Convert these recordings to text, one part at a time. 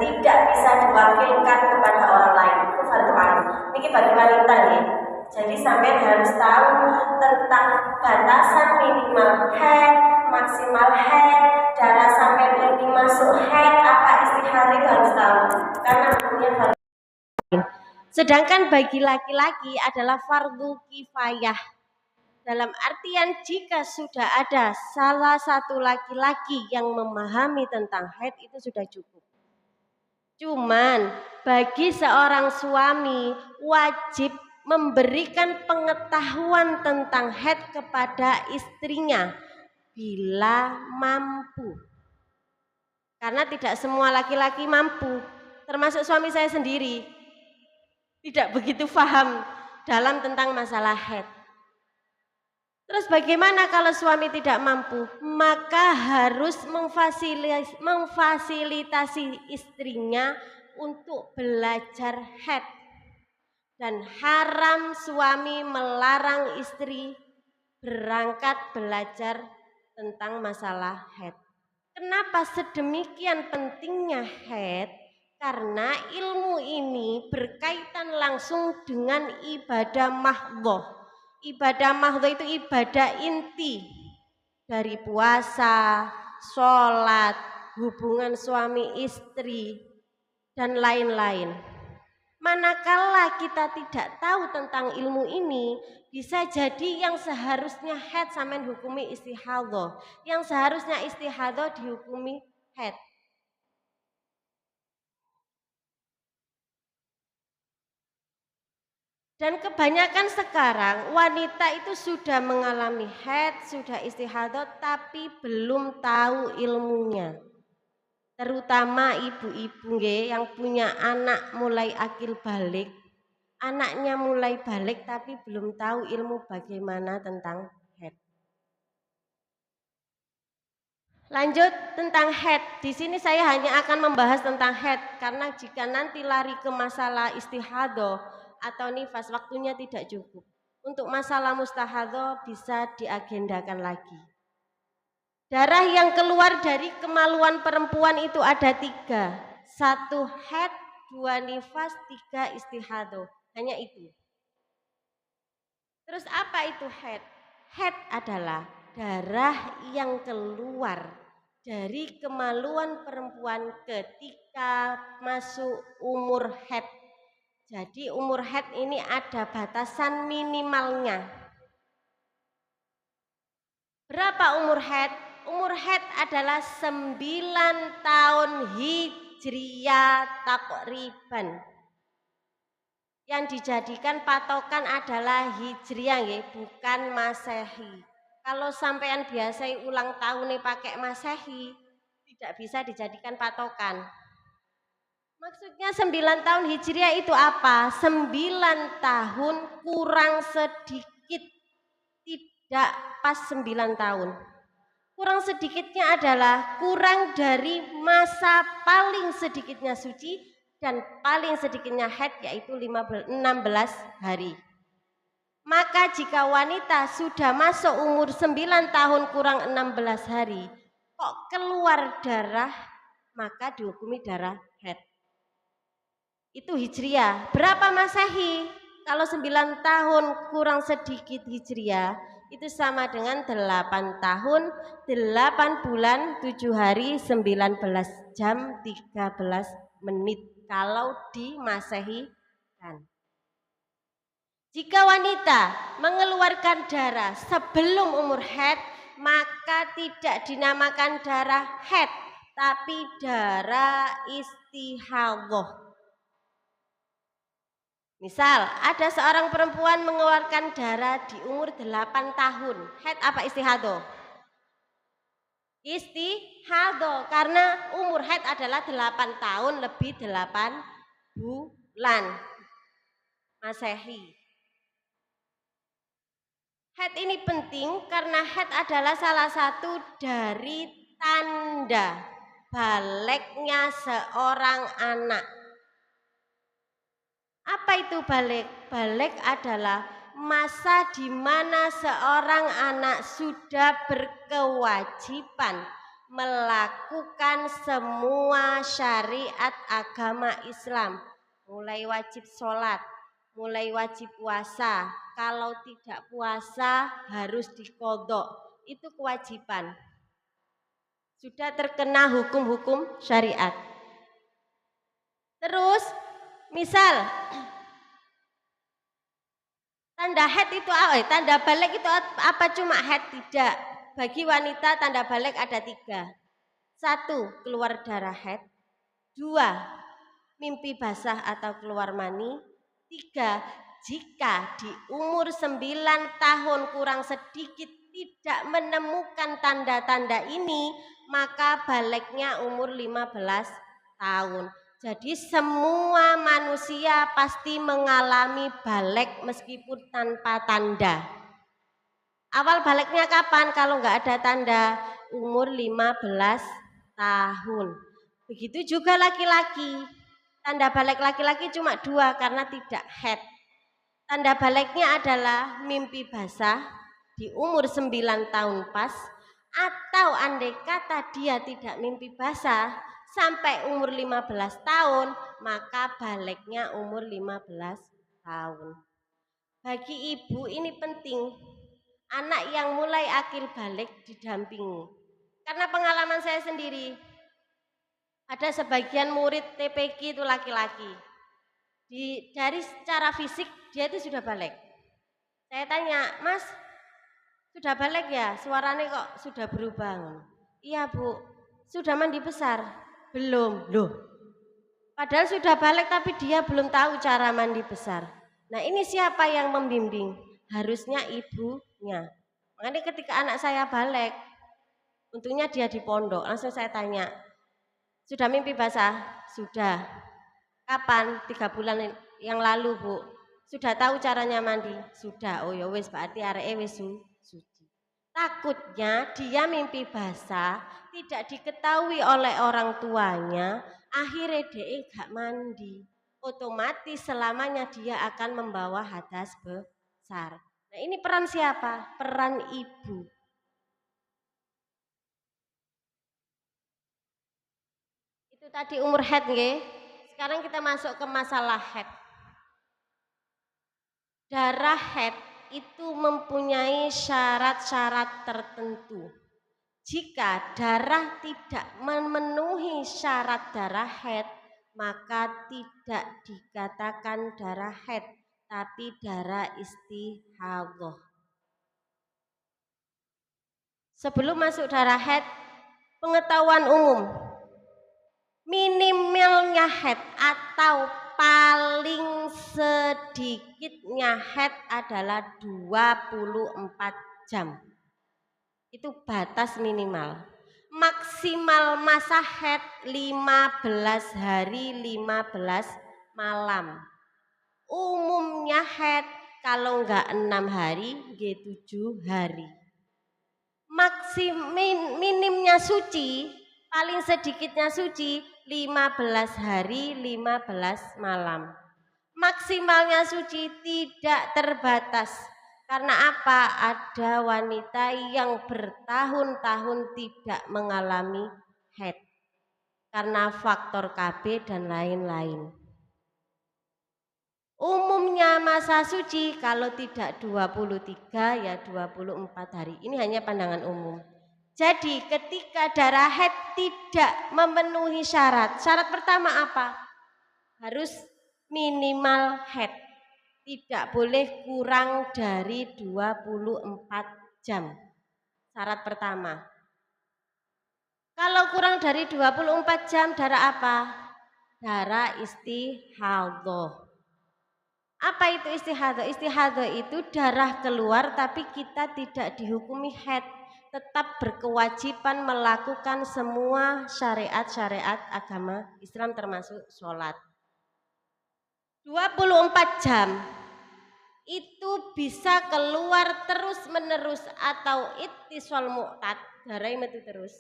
tidak bisa diwakilkan kepada orang lain. Itu fardu ain. Ini bagi wanita ya. Jadi sampai harus tahu tentang batasan minimal haid, maksimal haid, darah sampai ini masuk haid, apa istihad itu harus tahu. Karena hukumnya fardu. Sedangkan bagi laki-laki adalah fardu kifayah. Dalam artian jika sudah ada salah satu laki-laki yang memahami tentang haid itu sudah cukup. Cuman bagi seorang suami wajib memberikan pengetahuan tentang haid kepada istrinya bila mampu. Karena tidak semua laki-laki mampu, termasuk suami saya sendiri tidak begitu paham dalam tentang masalah haid. Terus bagaimana kalau suami tidak mampu? Maka harus memfasilitasi istrinya untuk belajar haid. Dan haram suami melarang istri berangkat belajar tentang masalah haid. Kenapa sedemikian pentingnya haid? Karena ilmu ini berkaitan langsung dengan ibadah mahdhah. Ibadah mahdhah itu ibadah inti dari puasa, sholat, hubungan suami istri, dan lain-lain. Manakala kita tidak tahu tentang ilmu ini, bisa jadi yang seharusnya haid sampean hukumi istihadhah, yang seharusnya istihadhah dihukumi haid. Dan kebanyakan sekarang wanita itu sudah mengalami haid, sudah istihadhah tapi belum tahu ilmunya. Terutama ibu-ibu yang punya anak mulai akil balik. Anaknya mulai balik tapi belum tahu ilmu bagaimana tentang haid. Lanjut tentang haid. Di sini saya hanya akan membahas tentang haid karena jika nanti lari ke masalah istihadhah atau nifas waktunya tidak cukup. Untuk masalah mustahadhah bisa diagendakan lagi. Darah yang keluar dari kemaluan perempuan itu ada 3. 1 haid, 2 nifas, 3 istihadhah. Hanya itu. Terus apa itu haid? Haid adalah darah yang keluar dari kemaluan perempuan ketika masuk umur haid. Jadi umur haid ini ada batasan minimalnya. Berapa umur haid? Umur haid adalah 9 tahun hijriyah takriban. Yang dijadikan patokan adalah hijriyah ya, bukan masehi. Kalau sampean biasa ulang tahun pakai masehi, tidak bisa dijadikan patokan. Maksudnya 9 tahun hijriyah itu apa? 9 tahun kurang sedikit, tidak pas 9 tahun. Kurang sedikitnya adalah kurang dari masa paling sedikitnya suci dan paling sedikitnya haid yaitu 16 hari. Maka jika wanita sudah masuk umur 9 tahun kurang 16 hari kok keluar darah, maka dihukumi darah haid. Itu hijriyah. Berapa masehi? Kalau 9 tahun kurang sedikit hijriyah itu sama dengan 8 tahun, 8 bulan, 7 hari, 19 jam, 13 menit kalau di masehi kan. Jika wanita mengeluarkan darah sebelum umur haid, maka tidak dinamakan darah haid, tapi darah istihadhah. Misal, ada seorang perempuan mengeluarkan darah di umur 8 tahun. Haid apa istihadhah? Istihadhah, karena umur haid adalah 8 tahun lebih 8 bulan masehi. Haid ini penting karena haid adalah salah satu dari tanda balegnya seorang anak. Apa itu baleg? Baleg adalah masa di mana seorang anak sudah berkewajiban melakukan semua syariat agama Islam, mulai wajib sholat, mulai wajib puasa. Kalau tidak puasa harus diqodho, itu kewajiban. Sudah terkena hukum-hukum syariat. Terus misal tanda haid itu tanda balik itu apa, cuma haid? Tidak. Bagi wanita tanda balik ada 3. 1, keluar darah haid. 2, mimpi basah atau keluar mani. 3, jika di umur 9 tahun kurang sedikit tidak menemukan tanda-tanda ini, maka baliknya umur 15 tahun. Jadi semua manusia pasti mengalami balik meskipun tanpa tanda. Awal baliknya kapan? Kalau nggak ada tanda, umur 15 tahun. Begitu juga laki-laki. Tanda balik laki-laki cuma 2 karena tidak haid. Tanda baliknya adalah mimpi basah di umur 9 tahun pas, atau andai kata dia tidak mimpi basah sampai umur 15 tahun, maka baliknya umur 15 tahun. Bagi ibu ini penting, anak yang mulai akil balik didampingi. Karena pengalaman saya sendiri, ada sebagian murid TPQ itu laki-laki. Dari secara fisik dia itu sudah balik. Saya tanya, Mas, sudah balik ya? Suaranya kok sudah berubah? Iya Bu. Sudah mandi besar? Belum. Loh, padahal sudah balik tapi dia belum tahu cara mandi besar. Nah, ini siapa yang membimbing? Harusnya ibunya. Makanya ketika anak saya balik, untungnya dia di pondok, langsung saya tanya, sudah mimpi basah? Sudah. Kapan? 3 bulan yang lalu Bu. Sudah tahu caranya mandi? Sudah. Oh ya wis, berarti areke wis suci. Takutnya dia mimpi basah, tidak diketahui oleh orang tuanya, akhirnya dia gak mandi. Otomatis selamanya dia akan membawa hadas besar. Nah, ini peran siapa? Peran ibu. Itu tadi umur haid nggih. Sekarang kita masuk ke masalah haid. Darah haid itu mempunyai syarat-syarat tertentu. Jika darah tidak memenuhi syarat darah haid, maka tidak dikatakan darah haid, tapi darah istihadhah. Sebelum masuk darah haid, pengetahuan umum, minimalnya haid atau paling sedikitnya haid adalah 24 jam. Itu batas minimal. Maksimal masa haid 15 hari 15 malam. Umumnya haid kalau enggak 6 hari, 7 hari. Minimnya suci, paling sedikitnya suci 15 hari 15 malam. Maksimalnya suci tidak terbatas. Karena apa? Ada wanita yang bertahun-tahun tidak mengalami haid karena faktor KB dan lain-lain. Umumnya masa suci kalau tidak 23 ya 24 hari. Ini hanya pandangan umum. Jadi ketika darah haid tidak memenuhi syarat. Syarat pertama apa? Harus minimal haid. Tidak boleh kurang dari 24 jam. Syarat pertama. Kalau kurang dari 24 jam darah apa? Darah istihadhah. Apa itu istihadhah? Istihadhah itu darah keluar tapi kita tidak dihukumi haid, tetap berkewajiban melakukan semua syariat-syariat agama Islam termasuk sholat. 24 jam itu bisa keluar terus menerus atau ittisal mu'tad, darah metu terus,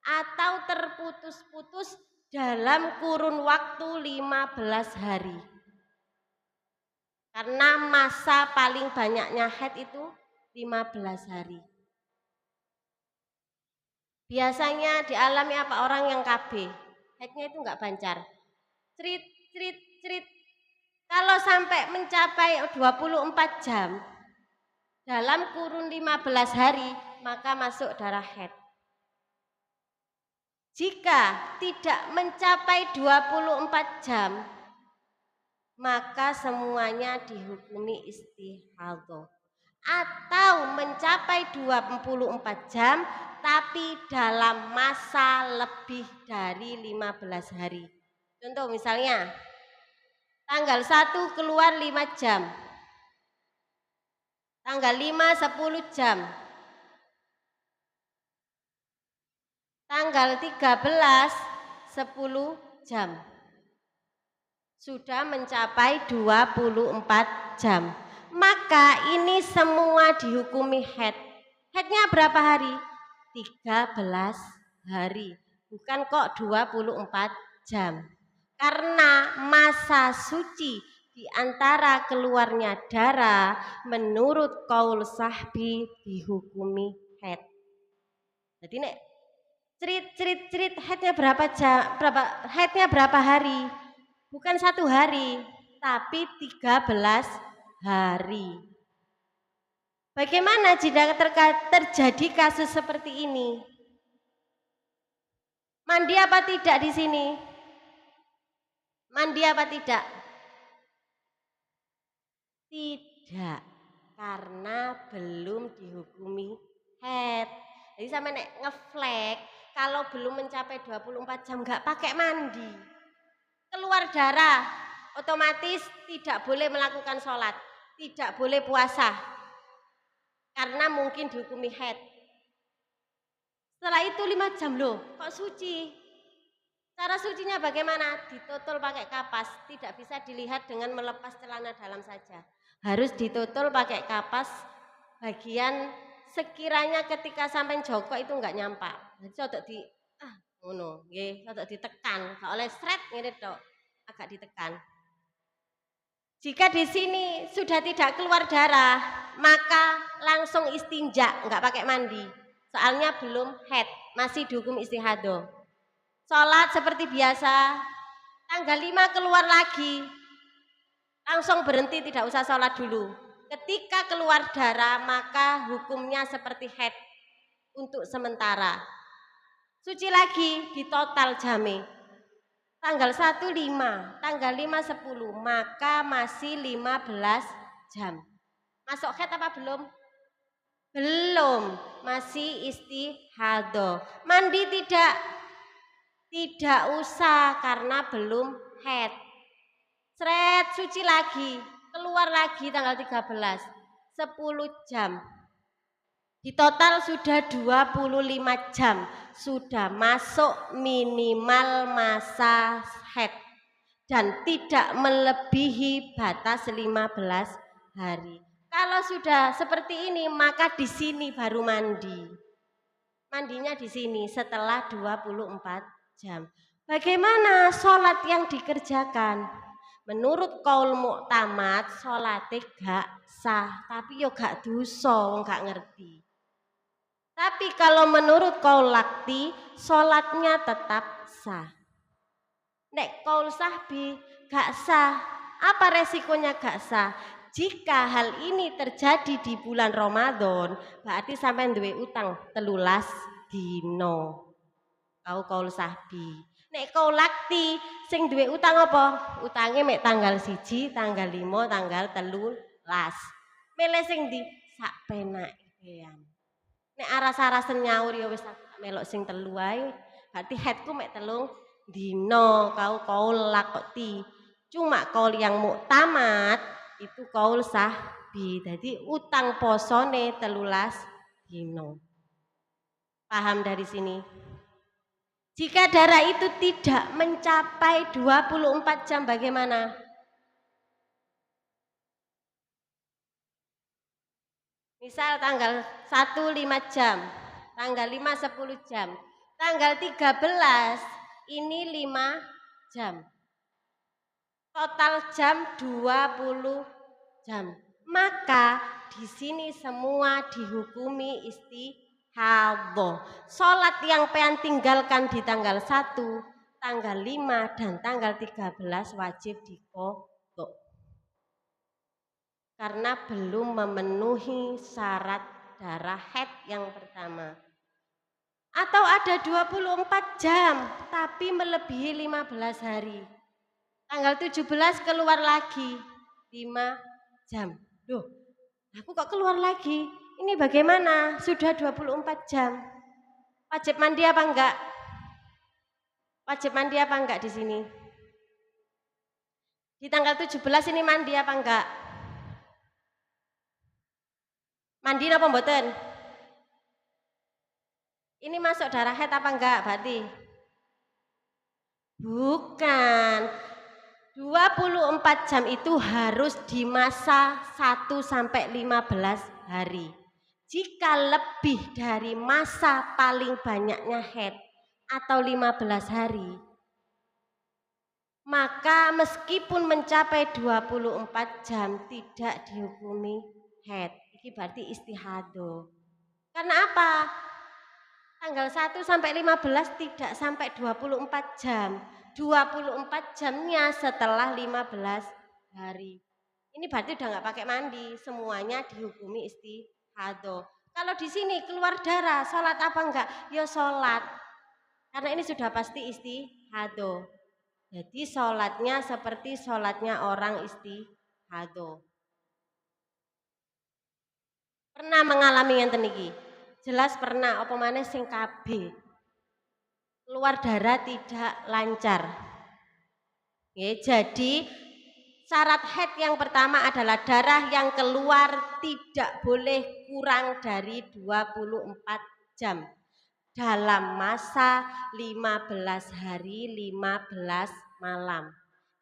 atau terputus-putus dalam kurun waktu 15 hari. Karena masa paling banyaknya haid itu 15 hari. Biasanya dialami apa orang yang KB? Haidnya itu enggak bancar. Cerit, cerit, cerit. Kalau sampai mencapai 24 jam dalam kurun 15 hari, maka masuk darah haid. Jika tidak mencapai 24 jam, maka semuanya dihukumi istihadhah. Atau mencapai 24 jam tapi dalam masa lebih dari 15 hari. Contoh misalnya tanggal 1 keluar 5 jam, tanggal 5 10 jam, tanggal 13 10 jam, sudah mencapai 24 jam. Maka ini semua dihukumi haid. Haidnya berapa hari? 13 hari, bukan kok 24 jam. Karena masa suci di antara keluarnya darah menurut qaul sahbi dihukumi haid. Jadi nek cerit haidnya berapa hari? Bukan 1 hari, tapi 13 hari. Bagaimana jika terjadi kasus seperti ini? Mandi apa tidak di sini? Mandi apa tidak? Tidak, karena belum dihukumi haid. Jadi sama nek ngeflek, kalau belum mencapai 24 jam nggak pakai mandi, keluar darah, otomatis tidak boleh melakukan sholat, tidak boleh puasa, karena mungkin dihukumi haid. Setelah itu 5 jam loh, kok suci? Cara sucinya bagaimana? Ditutul pakai kapas, tidak bisa dilihat dengan melepas celana dalam saja. Harus ditutul pakai kapas bagian sekiranya ketika sampai joko itu enggak nyampak. Jadi cocok di ngono, nggih, cocok ditekan. Soalnya sret ngene tok, agak ditekan. Jika di sini sudah tidak keluar darah, maka langsung istinja, enggak pakai mandi. Soalnya belum haid, masih dihukum istihadhah. Sholat seperti biasa, tanggal 5 keluar lagi, langsung berhenti, tidak usah sholat dulu. Ketika keluar darah maka hukumnya seperti haid untuk sementara. Suci lagi di total jamnya. Tanggal 1 5, tanggal 5 10, maka masih 15 jam. Masuk haid apa belum? Belum, masih istihadhah. Mandi tidak? Tidak usah karena belum haid. Sret, suci lagi, keluar lagi tanggal 13, 10 jam. Di total sudah 25 jam, sudah masuk minimal masa haid dan tidak melebihi batas 15 hari. Kalau sudah seperti ini maka di sini baru mandi. Mandinya di sini setelah 24 jam. Bagaimana sholat yang dikerjakan? Menurut qaul mu'tamad sholatnya gak sah, tapi yo gak dosa, gak ngerti. Tapi kalau menurut qaul lakti sholatnya tetap sah. Nek qaul sahbi gak sah. Apa resikonya gak sah? Jika hal ini terjadi di bulan Ramadan, berarti sampai duwe utang 13 dino. Kau qaul sahbi. Nek qaul lakti sing duwe utang apa? Utange mek tanggal 1, tanggal 5, tanggal 13. Milih sing di sak penake. Nek aras-arasen nyaur ya wis melok sing 3 wae. Berarti haidku mek 3 dino. Kau qaul lakti. Cuma qaul yang muktamad itu qaul sahbi. Jadi utang posone 13 dino. Paham dari sini? Jika darah itu tidak mencapai 24 jam bagaimana? Misal tanggal 1 5 jam, tanggal 5 10 jam, tanggal 13 ini 5 jam. Total jam 20 jam. Maka di sini semua dihukumi istihadhah. istihadho. Sholat yang pengen tinggalkan di tanggal 1, tanggal 5, dan tanggal 13 wajib diqodho. Karena belum memenuhi syarat darah haid yang pertama. Atau ada 24 jam tapi melebihi 15 hari. Tanggal 17 keluar lagi 5 jam. Duh, aku kok keluar lagi? Ini bagaimana? Sudah 24 jam. Wajib mandi apa enggak? Wajib mandi apa enggak di sini? Di tanggal 17 ini mandi apa enggak? Mandi apa mboten? Ini masuk darah haid apa enggak berarti? Bukan. 24 jam itu harus di masa 1 sampai 15 hari. Jika lebih dari masa paling banyaknya haid atau 15 hari, maka meskipun mencapai 24 jam tidak dihukumi haid. Ini berarti istihadho. Karena apa? Tanggal 1 sampai 15 tidak sampai 24 jam. 24 jamnya setelah 15 hari. Ini berarti udah nggak pakai mandi, semuanya dihukumi istihadho. Kalau di sini keluar darah, sholat apa enggak? Ya sholat. Karena ini sudah pasti istihadho. Jadi sholatnya seperti sholatnya orang istihadho. Pernah mengalami yang teniki? Jelas pernah, apa maneh sing KB. Keluar darah tidak lancar. Ya, jadi syarat haid yang pertama adalah darah yang keluar tidak boleh kurang dari 24 jam dalam masa 15 hari 15 malam.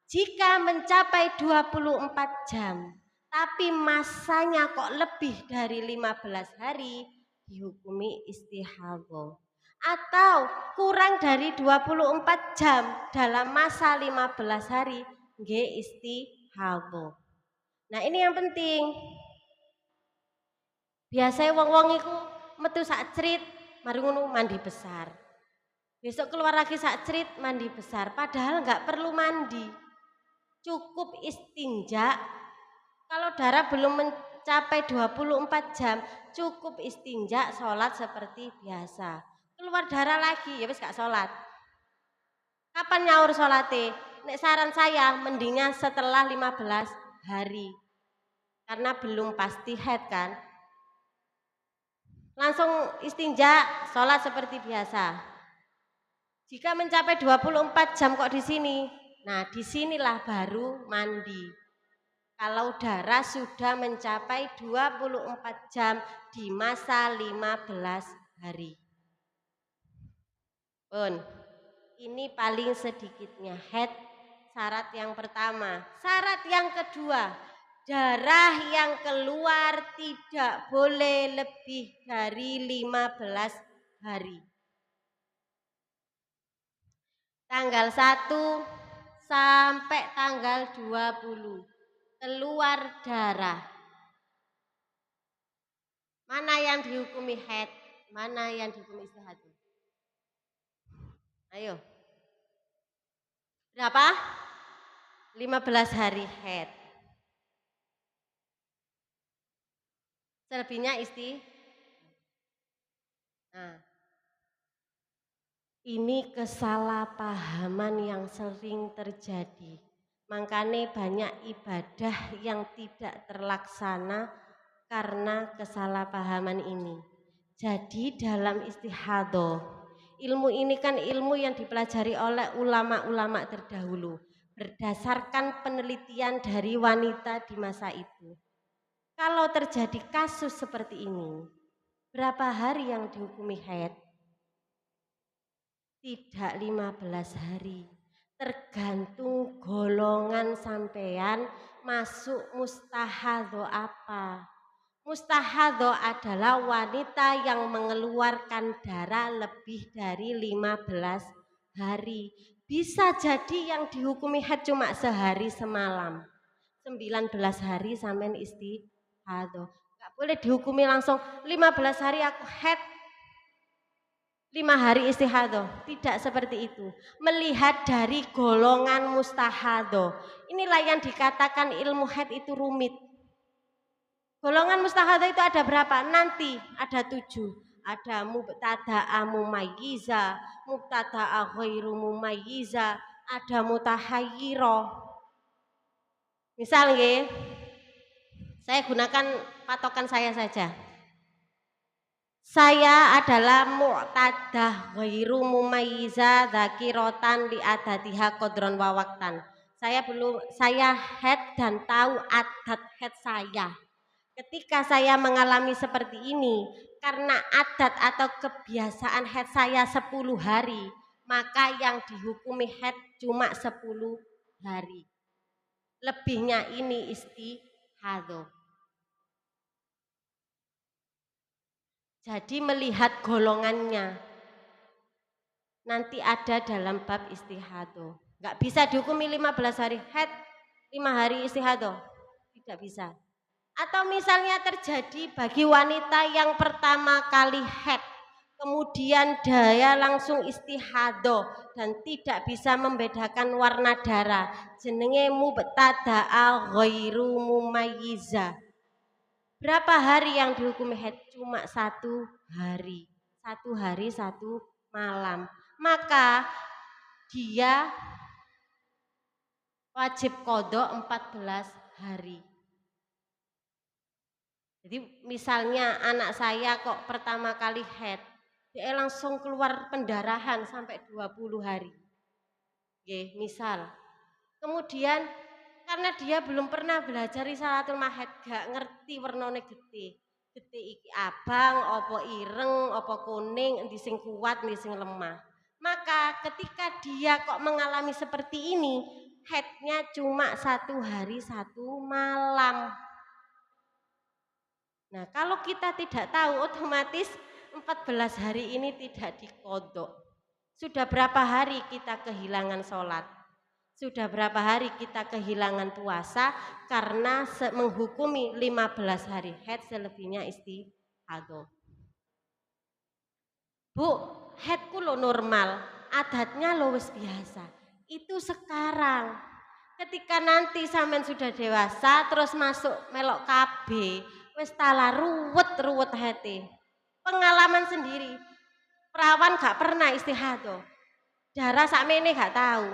Jika mencapai 24 jam tapi masanya kok lebih dari 15 hari dihukumi istihadho. Atau kurang dari 24 jam dalam masa 15 hari nggih istihadho. Nah, ini yang penting. Biasanya wong-wong iku metu sak crit mari ngono mandi besar. Besok keluar lagi sak crit mandi besar, padahal enggak perlu mandi. Cukup istinja. Kalau darah belum mencapai 24 jam, cukup istinja, sholat seperti biasa. Keluar darah lagi, ya wis gak sholat. Kapan nyaur sholatnya? Nek saran saya mendingnya setelah 15 hari. Karena belum pasti haid kan. Langsung istinja, sholat seperti biasa. Jika mencapai 24 jam kok di sini? Nah, disinilah baru mandi. Kalau darah sudah mencapai 24 jam di masa 15 hari. Pun, ini paling sedikitnya haid syarat yang pertama. Syarat yang kedua, darah yang keluar tidak boleh lebih dari 15 hari. Tanggal 1 sampai tanggal 20 keluar darah. Mana yang dihukumi haid, mana yang dihukumi istihadho? Ayo. Berapa? 15 hari haid. Selebihnya Nah, ini kesalahpahaman yang sering terjadi. Makanya banyak ibadah yang tidak terlaksana karena kesalahpahaman ini. Jadi dalam istihadho, ilmu ini kan ilmu yang dipelajari oleh ulama-ulama terdahulu berdasarkan penelitian dari wanita di masa itu. Kalau terjadi kasus seperti ini, berapa hari yang dihukumi haid? Tidak 15 hari. Tergantung golongan sampean masuk mustahadho apa. Mustahadho adalah wanita yang mengeluarkan darah lebih dari 15 hari. Bisa jadi yang dihukumi haid cuma sehari semalam. 19 hari sampean istihadho. Gak boleh dihukumi langsung 15 hari aku haid. 5 hari istihadah, tidak seperti itu. Melihat dari golongan mustahadah. Inilah yang dikatakan ilmu haid itu rumit. Golongan mustahadah itu ada berapa? Nanti ada 7. Ada mubtada'a mumayyiza, mubtada'a ghairu mumayyiza, ada mutahayyirah. Misal nggih, saya gunakan patokan saya saja. Saya adalah mu'tadah ghairu mumayyiza dzakiratan li adatiha qadron wa waqtan. Saya haid dan tahu adat haid saya. Ketika saya mengalami seperti ini, karena adat atau kebiasaan haid saya 10 hari, maka yang dihukumi haid cuma 10 hari. Lebihnya ini istihadah. Jadi melihat golongannya nanti ada dalam bab istihadah. Enggak bisa dihukumi 15 hari haid, 5 hari istihadah. Tidak bisa. Atau misalnya terjadi bagi wanita yang pertama kali haid, kemudian dia langsung istihadah dan tidak bisa membedakan warna darah. Jenenge mubtada'a ghairu mumayyiza. Berapa hari yang dihukumi haid? Cuma 1 hari. 1 hari 1 malam. Maka dia wajib qadha 14 hari. Jadi misalnya anak saya kok pertama kali haid, dia langsung keluar pendarahan sampai 20 hari. Oke, misal. Kemudian karena dia belum pernah belajar risalatul mahid, gak ngerti warnane getih. Getih iki abang, opo ireng, opo kuning, endi sing kuat, endi sing lemah. Maka ketika dia kok mengalami seperti ini, haidnya cuma 1 hari 1 malam. Nah, kalau kita tidak tahu, otomatis 14 hari ini tidak diqadha. Sudah berapa hari kita kehilangan sholat? Sudah berapa hari kita kehilangan puasa karena menghukumi 15 hari haid, selebihnya istihadah. Bu, haidku lo normal, adatnya lo wis biasa. Itu sekarang. Ketika nanti sampean sudah dewasa terus masuk melok KB, wis tala ruwet haite. Pengalaman sendiri. Perawan gak pernah istihadah. Darah sakmene gak tahu.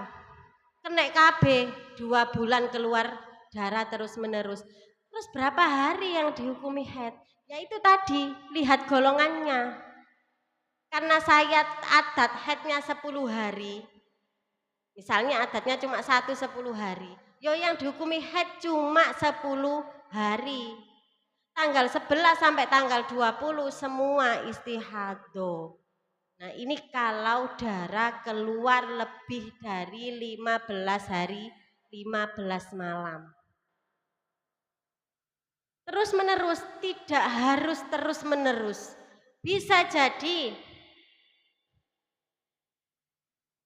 Kena KB 2 bulan keluar darah terus menerus. Terus berapa hari yang dihukumi haid? Ya itu tadi, lihat golongannya. Karena saya adat haidnya 10 hari. Misalnya adatnya cuma 10 hari. Yo yang dihukumi haid cuma 10 hari. Tanggal 11 sampai tanggal 20 semua istihadah. Nah ini kalau darah keluar lebih dari 15 hari 15 malam. Terus menerus, tidak harus terus menerus. Bisa jadi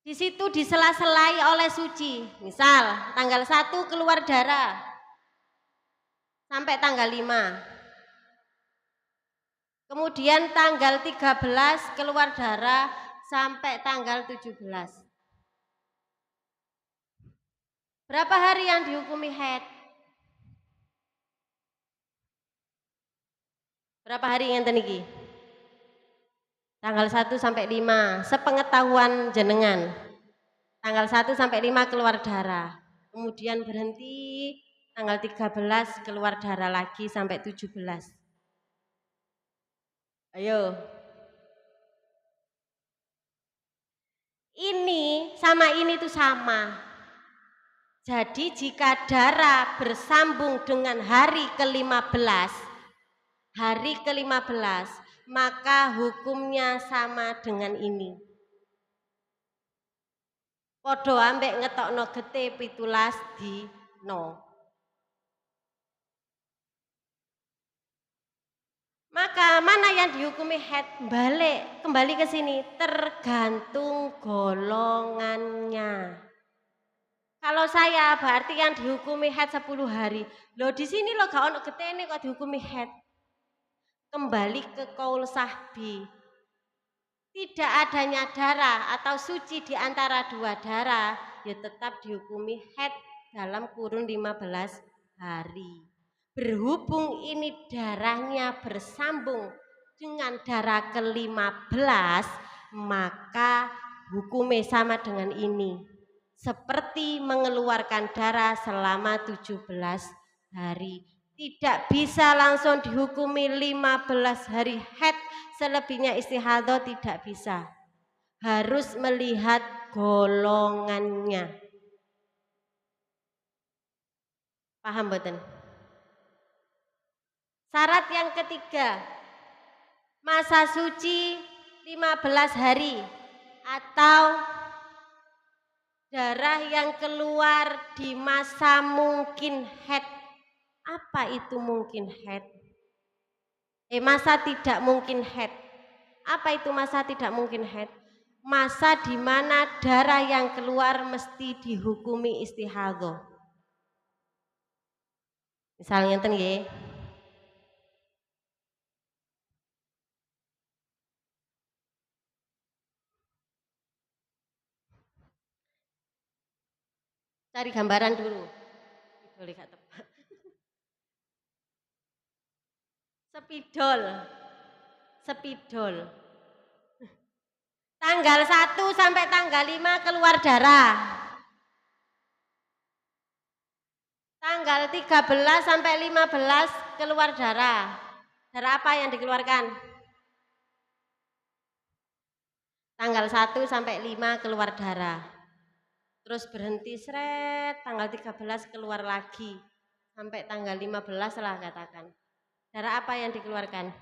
di situ disela-selai oleh suci. Misal tanggal 1 keluar darah sampai tanggal 5. Kemudian tanggal 13 keluar darah sampai tanggal 17. Berapa hari yang dihukumi haid? Berapa hari ngenten iki? Tanggal 1 sampai 5, sepengetahuan jenengan. Tanggal 1 sampai 5 keluar darah. Kemudian berhenti tanggal 13 keluar darah lagi sampai 17. Ayo. Ini sama ini tuh sama. Jadi jika darah bersambung dengan hari ke-15, maka hukumnya sama dengan ini. Padha ambek ngetokno getih 17 dino. Maka mana yang dihukumi haid? Kembali ke sini, tergantung golongannya. Kalau saya berarti yang dihukumi haid 10 hari. Loh di sini lo gak ono getene kok dihukumi haid. Kembali ke qaul sahbi. tidak adanya darah atau suci di antara dua darah, ya tetap dihukumi haid dalam kurun 15 hari. Berhubung ini darahnya bersambung dengan darah ke-15, maka hukumnya sama dengan ini. Seperti mengeluarkan darah selama 17 hari. Tidak bisa langsung dihukumi 15 hari haid, selebihnya istihadah tidak bisa. Harus melihat golongannya. Paham mboten? Syarat yang ketiga, masa suci 15 hari atau darah yang keluar di masa mungkin haid. Apa itu mungkin haid? Masa tidak mungkin haid. Apa itu masa tidak mungkin haid? Masa di mana darah yang keluar mesti dihukumi istihadah. Misalnya ngeten nggih. Cari gambaran dulu. Boleh gak tepat. Spidol. Tanggal 1 sampai tanggal 5 keluar darah. Tanggal 13 sampai 15 keluar darah. Darah apa yang dikeluarkan? Tanggal 1 sampai 5 keluar darah. Terus berhenti seret, tanggal 13 keluar lagi. Sampai tanggal 15 lah katakan. Darah apa yang dikeluarkan?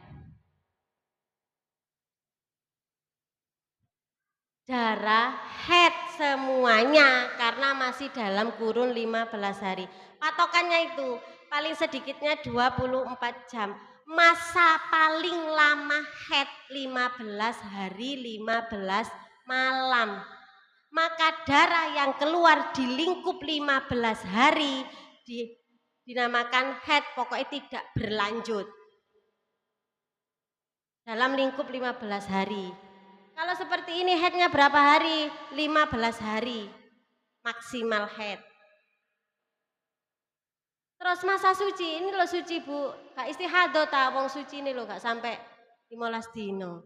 Darah haid semuanya karena masih dalam kurun 15 hari. Patokannya itu paling sedikitnya 24 jam. Masa paling lama haid 15 hari 15 malam. Maka darah yang keluar di lingkup 15 hari dinamakan haid, pokoknya tidak berlanjut. Dalam lingkup 15 hari. Kalau seperti ini haidnya berapa hari? 15 hari maksimal haid. Terus masa suci, ini loh suci Bu, gak istihadah ta, wong suci ini loh gak sampai 15 dino.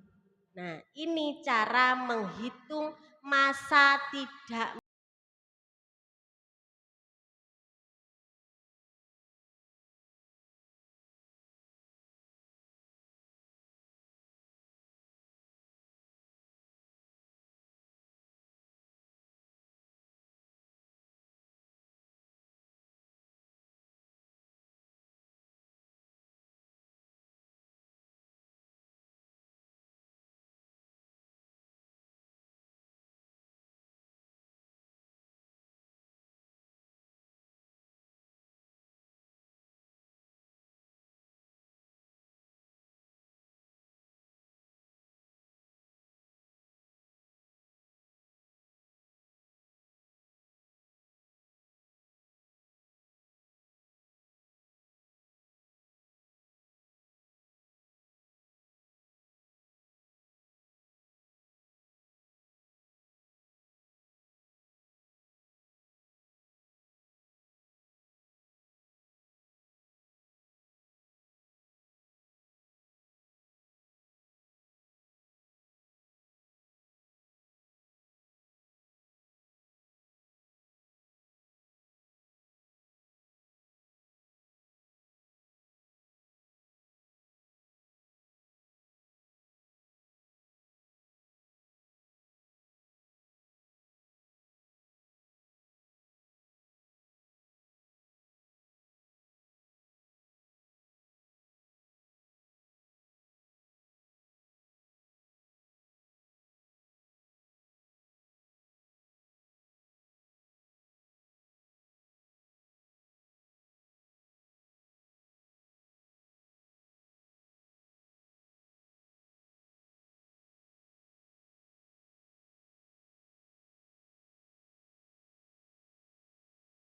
Nah ini cara menghitung masa tidak